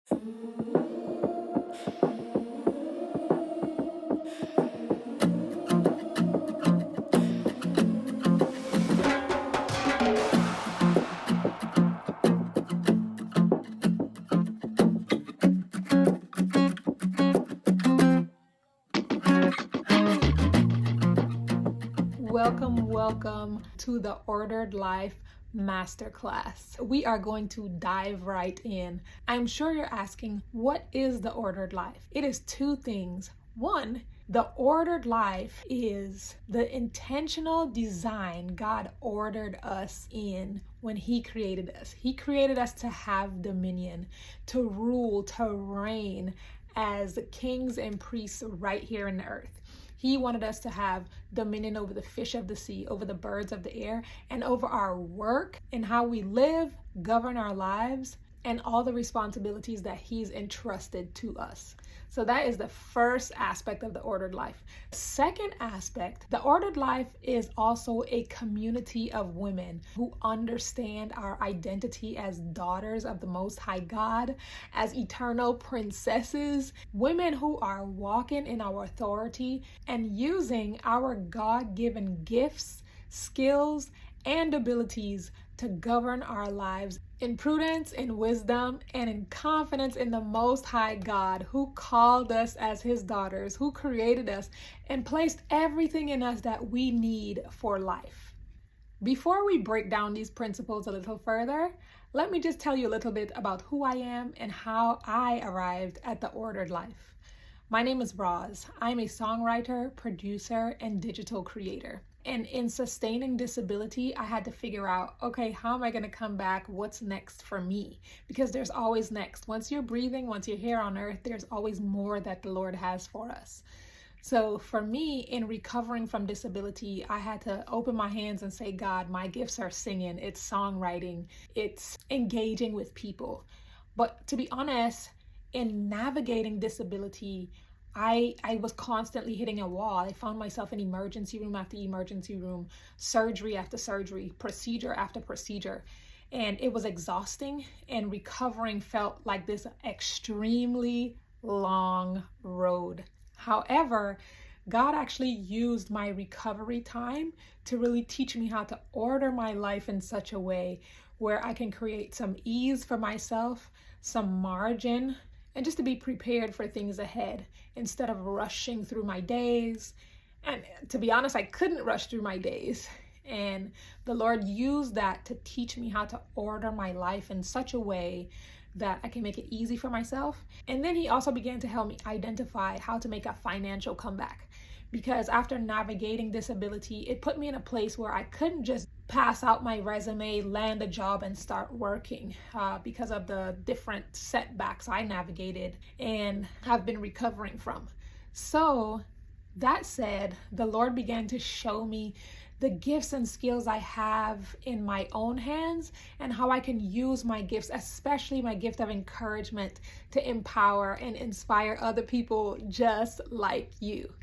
Welcome to the Ordered Life Masterclass. We are going to dive right in. I'm sure you're asking, what is the ordered life? It is two things. One, the ordered life is the intentional design God ordered us in when He created us. He created us to have dominion, to rule, to reign as kings and priests right here in the earth. He wanted us to have dominion over the fish of the sea, over the birds of the air, and over our work and how we live, govern our lives, and all the responsibilities that He's entrusted to us. So that is the first aspect of the ordered life. Second aspect, the ordered life is also a community of women who understand our identity as daughters of the Most High God, as eternal princesses, women who are walking in our authority and using our God-given gifts, skills, and abilities to govern our lives in prudence, in wisdom, and in confidence in the Most High God, who called us as His daughters, who created us and placed everything in us that we need for life. Before we break down these principles a little further, let me just tell you a little bit about who I am and how I arrived at the ordered life. My name is Roz. I'm a songwriter, producer, and digital creator. And in sustaining disability, I had to figure out, okay, how am I going to come back? What's next for me? Because there's always next. Once you're breathing, once you're here on earth, there's always more that the Lord has for us. So for me, in recovering from disability, I had to open my hands and say, God, my gifts are singing, it's songwriting, it's engaging with people. But to be honest, in navigating disability, I was constantly hitting a wall. I found myself in emergency room after emergency room, surgery after surgery, procedure after procedure. And it was exhausting, and recovering felt like this extremely long road. However, God actually used my recovery time to really teach me how to order my life in such a way where I can create some ease for myself, some margin, and just to be prepared for things ahead instead of rushing through my days. And to be honest, I couldn't rush through my days. And the Lord used that to teach me how to order my life in such a way that I can make it easy for myself. And then He also began to help me identify how to make a financial comeback. Because after navigating disability, it put me in a place where I couldn't just pass out my resume, land a job, and start working because of the different setbacks I navigated and have been recovering from. So that said, the Lord began to show me the gifts and skills I have in my own hands and how I can use my gifts, especially my gift of encouragement, to empower and inspire other people just like you.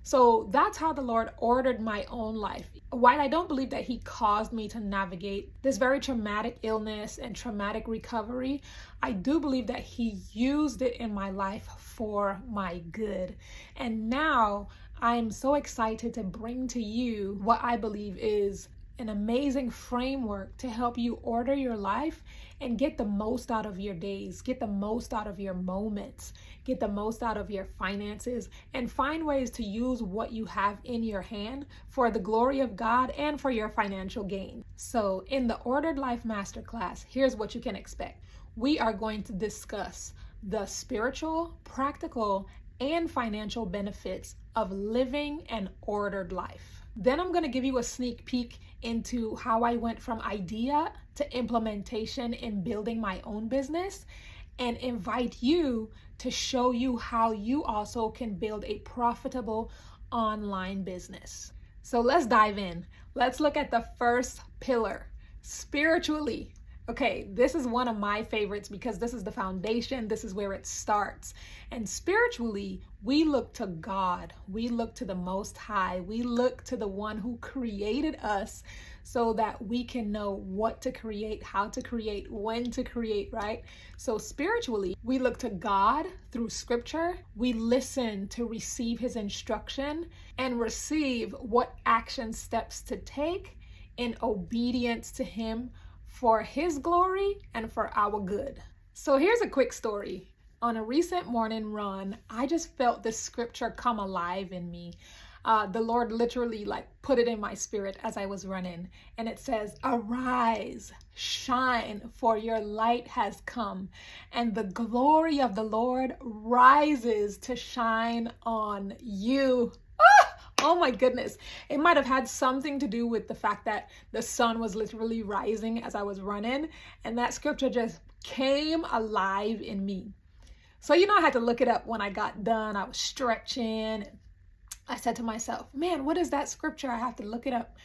So that's how the Lord ordered my own life. While I don't believe that He caused me to navigate this very traumatic illness and traumatic recovery, I do believe that He used it in my life for my good. And now I'm so excited to bring to you what I believe is an amazing framework to help you order your life and get the most out of your days, get the most out of your moments, get the most out of your finances, and find ways to use what you have in your hand for the glory of God and for your financial gain. So in the Ordered Life Masterclass, here's what you can expect. We are going to discuss the spiritual, practical, and financial benefits of living an ordered life. Then I'm going to give you a sneak peek into how I went from idea to implementation in building my own business, and invite you to show you how you also can build a profitable online business. So let's dive in. Let's look at the first pillar, spiritually. Okay, this is one of my favorites because this is the foundation. This is where it starts. And spiritually, we look to God. We look to the Most High. We look to the one who created us so that we can know what to create, how to create, when to create, right? So spiritually, we look to God through scripture. We listen to receive his instruction and receive what action steps to take in obedience to him for his glory and for our good. So here's a quick story. On a recent morning run, I just felt this scripture come alive in me. The Lord literally put it in my spirit as I was running. And it says, "Arise, shine, for your light has come, and the glory of the Lord rises to shine on you." Oh my goodness. It might have had something to do with the fact that the sun was literally rising as I was running. And that scripture just came alive in me. So, I had to look it up when I got done. I was stretching. I said to myself, man, what is that scripture? I have to look it up.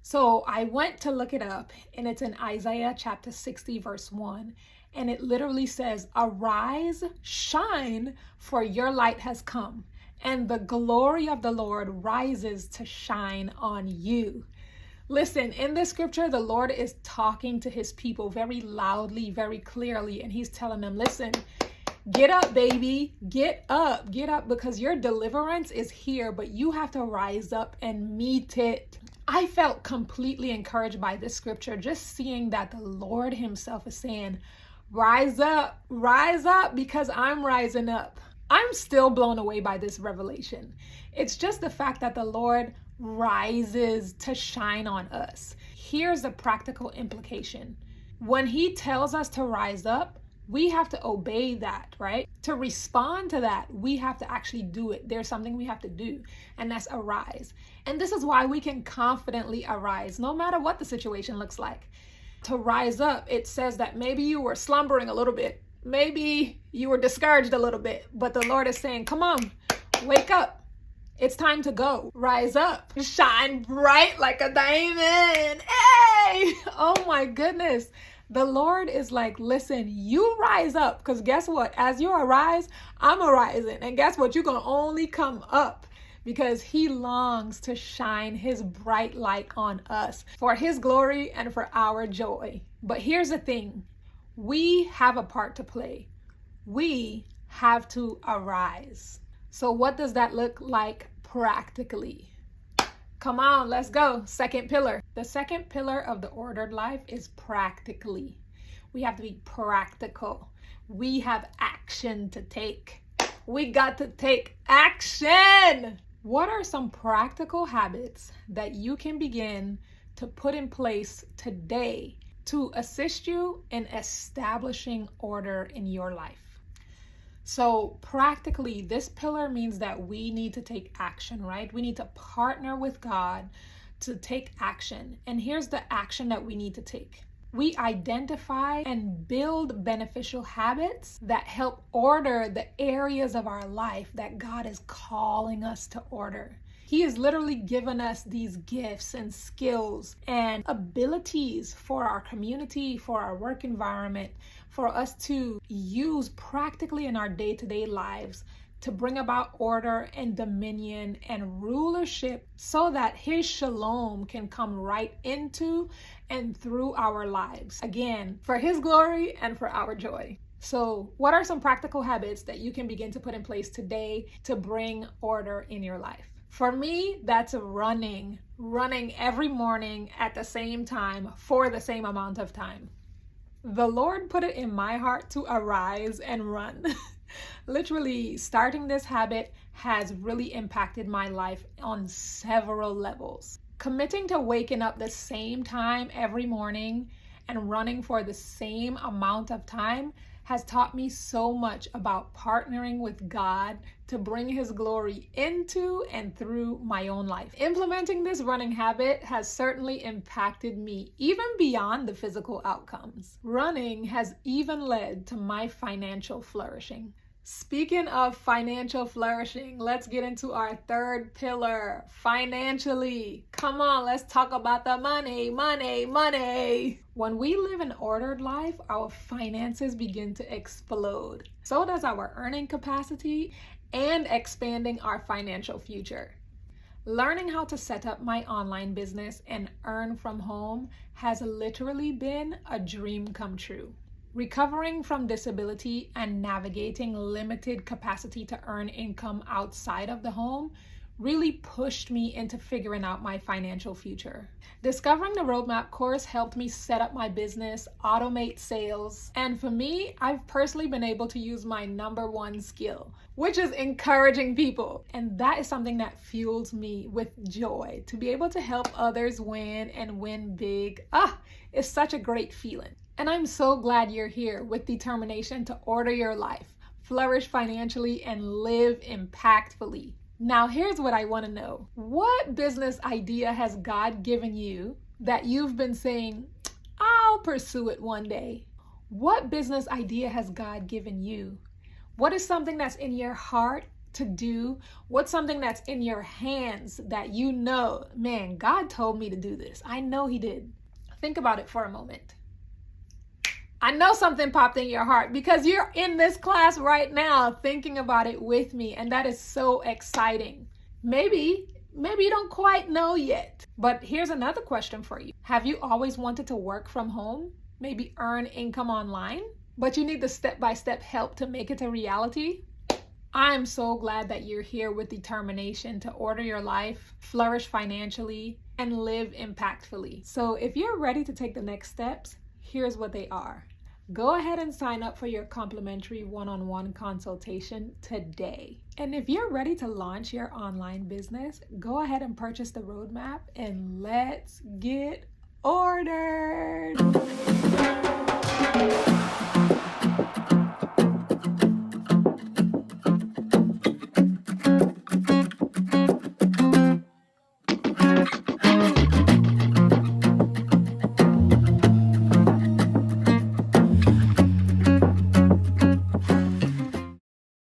So I went to look it up, and it's in Isaiah chapter 60, verse 1. And it literally says, "Arise, shine, for your light has come, and the glory of the Lord rises to shine on you." Listen, in this scripture, the Lord is talking to his people very loudly, very clearly, and he's telling them, listen, get up, baby, get up, because your deliverance is here, but you have to rise up and meet it. I felt completely encouraged by this scripture, just seeing that the Lord himself is saying, rise up, because I'm rising up. I'm still blown away by this revelation. It's just the fact that the Lord rises to shine on us. Here's the practical implication. When he tells us to rise up, we have to obey that, right? To respond to that, we have to actually do it. There's something we have to do, and that's arise. And this is why we can confidently arise, no matter what the situation looks like. To rise up, it says that maybe you were slumbering a little bit. Maybe you were discouraged a little bit, but the Lord is saying, come on, wake up. It's time to go. Rise up. Shine bright like a diamond. Hey! Oh my goodness. The Lord is like, listen, you rise up, because guess what? As you arise, I'm arising. And guess what? You're going to only come up because he longs to shine his bright light on us for his glory and for our joy. But here's the thing. We have a part to play. We have to arise. So what does that look like practically? Come on, let's go. Second pillar. The second pillar of the ordered life is practically. We have to be practical. We have action to take. We got to take action. What are some practical habits that you can begin to put in place today to assist you in establishing order in your life? So practically, this pillar means that we need to take action, right? We need to partner with God to take action. And here's the action that we need to take. We identify and build beneficial habits that help order the areas of our life that God is calling us to order. He has literally given us these gifts and skills and abilities for our community, for our work environment, for us to use practically in our day-to-day lives to bring about order and dominion and rulership so that his shalom can come right into and through our lives. Again, for his glory and for our joy. So what are some practical habits that you can begin to put in place today to bring order in your life? For me, that's running every morning at the same time for the same amount of time. The Lord put it in my heart to arise and run. Literally, starting this habit has really impacted my life on several levels. Committing to waking up the same time every morning and running for the same amount of time has taught me so much about partnering with God to bring his glory into and through my own life. Implementing this running habit has certainly impacted me even beyond the physical outcomes. Running has even led to my financial flourishing. Speaking of financial flourishing, let's get into our third pillar, financially. Come on, let's talk about the money, money, money. When we live an ordered life, our finances begin to explode. So does our earning capacity and expanding our financial future. Learning how to set up my online business and earn from home has literally been a dream come true. Recovering from disability and navigating limited capacity to earn income outside of the home really pushed me into figuring out my financial future. Discovering the Roadmap course helped me set up my business, automate sales, and for me, I've personally been able to use my number one skill, which is encouraging people. And that is something that fuels me with joy. To be able to help others win and win big, it's such a great feeling. And I'm so glad you're here with determination to order your life, flourish financially, and live impactfully. Now, here's what I want to know. What business idea has God given you that you've been saying, I'll pursue it one day? What business idea has God given you? What is something that's in your heart to do? What's something that's in your hands that you know, man, God told me to do this. I know He did. Think about it for a moment. I know something popped in your heart because you're in this class right now thinking about it with me, and that is so exciting. Maybe you don't quite know yet, but here's another question for you. Have you always wanted to work from home? Maybe earn income online, but you need the step-by-step help to make it a reality? I'm so glad that you're here with determination to order your life, flourish financially, and live impactfully. So if you're ready to take the next steps, here's what they are. Go ahead and sign up for your complimentary one-on-one consultation today. And if you're ready to launch your online business, go ahead and purchase the roadmap and let's get ordered.